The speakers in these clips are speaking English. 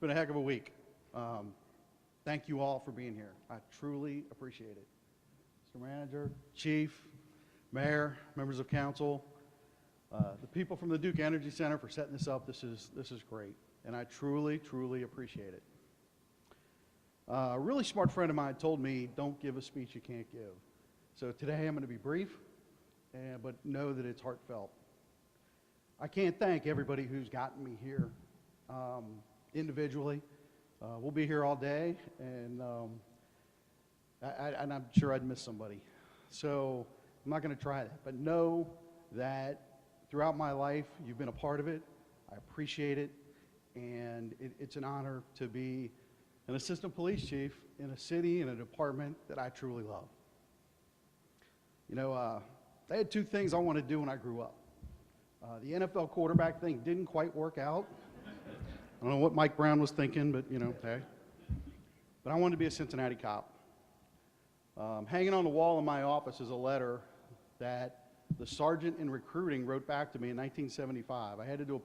been a heck of a week. Thank you all for being here. I truly appreciate it. Mr. Manager, Chief, Mayor, members of council, the people from the Duke Energy Center for setting this up. This is great, and I truly, truly appreciate it. A really smart friend of mine told me, don't give a speech you can't give. So today I'm going to be brief, but know that it's heartfelt. I can't thank everybody who's gotten me here individually. We'll be here all day, and I'm sure I'd miss somebody. So I'm not going to try that, but know that throughout my life, you've been a part of it. I appreciate it, and it's an honor to be an assistant police chief in a city and a department that I truly love. You know, I had two things I wanted to do when I grew up. The NFL quarterback thing didn't quite work out. I don't know what Mike Brown was thinking, but, you know, hey. But I wanted to be a Cincinnati cop. Hanging on the wall in my office is a letter that the sergeant in recruiting wrote back to me in 1975. I had to do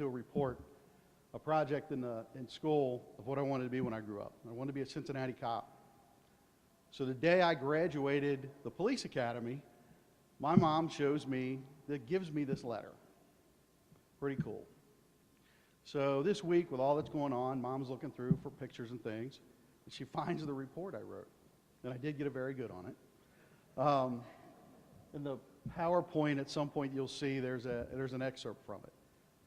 a report, a project in school of what I wanted to be when I grew up. I wanted to be a Cincinnati cop. So the day I graduated the police academy, my mom gives me this letter. Pretty cool. So this week, with all that's going on, Mom's looking through for pictures and things, and she finds the report I wrote, and I did get a very good on it. In the PowerPoint, at some point, you'll see there's an excerpt from it,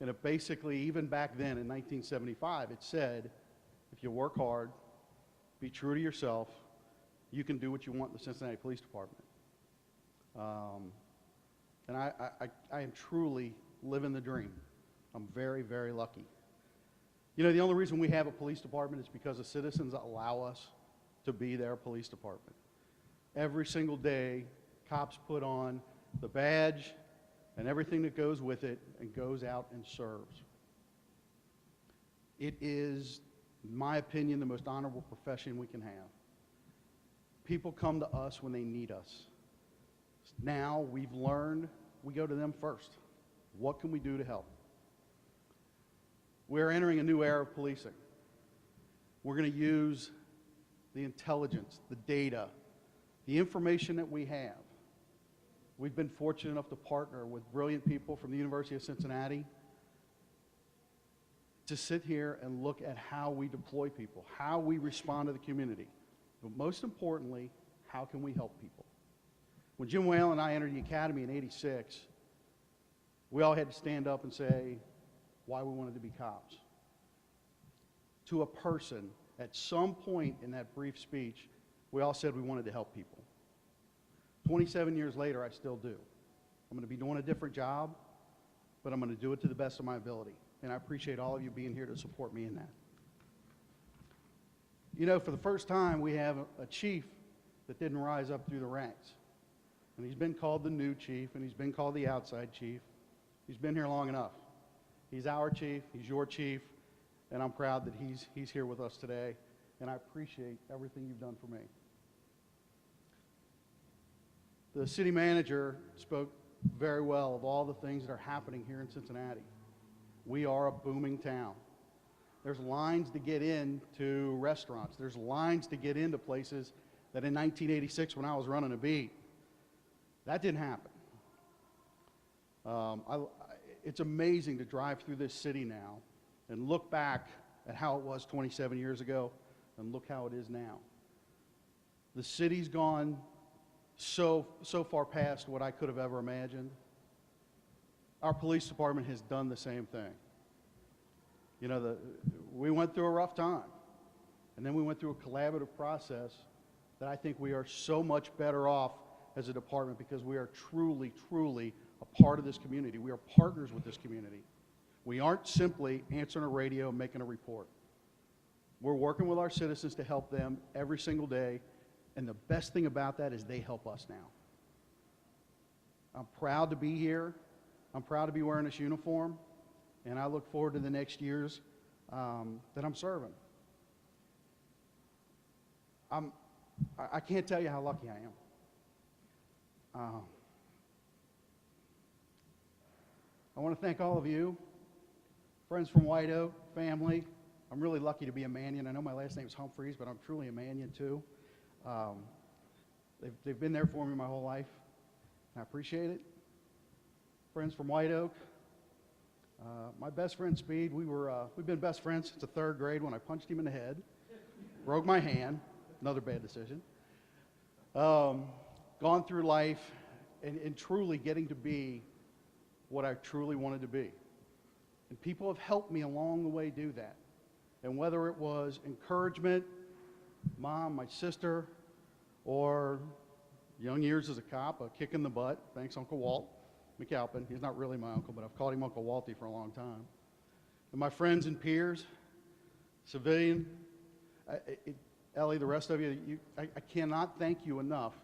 and it basically, even back then in 1975, it said, if you work hard, be true to yourself, you can do what you want in the Cincinnati Police Department. And I am truly living the dream. I'm very, very lucky. You know, the only reason we have a police department is because the citizens allow us to be their police department. Every single day, cops put on the badge and everything that goes with it and goes out and serves. It is, in my opinion, the most honorable profession we can have. People come to us when they need us. Now we've learned we go to them first. What can we do to help? We're entering a new era of policing. We're going to use the intelligence, the data, the information that we have. We've been fortunate enough to partner with brilliant people from the University of Cincinnati to sit here and look at how we deploy people, how we respond to the community. But most importantly, how can we help people? When Jim Whale and I entered the academy in '86, we all had to stand up and say why we wanted to be cops. To a person, at some point in that brief speech, we all said we wanted to help people. 27 years later, I still do. I'm going to be doing a different job, but I'm going to do it to the best of my ability. And I appreciate all of you being here to support me in that. You know, for the first time, we have a chief that didn't rise up through the ranks. And he's been called the new chief, and he's been called the outside chief. He's been here long enough. He's our chief, he's your chief, and I'm proud that he's here with us today, and I appreciate everything you've done for me. The city manager spoke very well of all the things that are happening here in Cincinnati. We are a booming town. There's lines to get into restaurants. There's lines to get into places that in 1986, when I was running a beat, that didn't happen. It's amazing to drive through this city now and look back at how it was 27 years ago and look how it is now. The city's gone so far past what I could have ever imagined. Our police department has done the same thing. You know, we went through a rough time, and then we went through a collaborative process that I think we are so much better off as a department because we are truly, truly a part of this community. We are partners with this community. We aren't simply answering a radio and making a report. We're working with our citizens to help them every single day, and the best thing about that is they help us now. I'm proud to be here. I'm proud to be wearing this uniform, and I look forward to the next years that I'm serving. I can't tell you how lucky I am. I want to thank all of you, friends from White Oak, family, I'm really lucky to be a Mannion. I know my last name is Humphries, but I'm truly a Mannion too. Um, they've been there for me my whole life, and I appreciate it. Friends from White Oak. My best friend Speed, we've been best friends since the 3rd grade when I punched him in the head, broke my hand, another bad decision. Gone through life and truly getting to be what I truly wanted to be. And people have helped me along the way do that. And whether it was encouragement, Mom, my sister, or young years as a cop, a kick in the butt, thanks Uncle Walt McAlpin. He's not really my uncle, but I've called him Uncle Walty for a long time. And my friends and peers, civilian, Ellie, the rest of you, I cannot thank you enough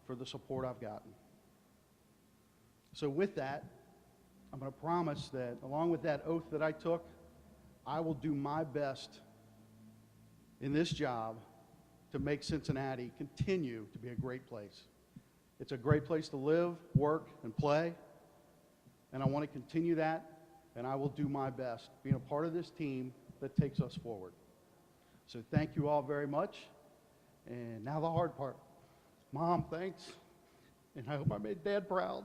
for the support I've gotten. So with that, I'm going to promise that along with that oath that I took, I will do my best in this job to make Cincinnati continue to be a great place. It's a great place to live, work, and play, and I want to continue that, and I will do my best being a part of this team that takes us forward. So thank you all very much, and now the hard part. Mom, thanks, and I hope I made Dad proud.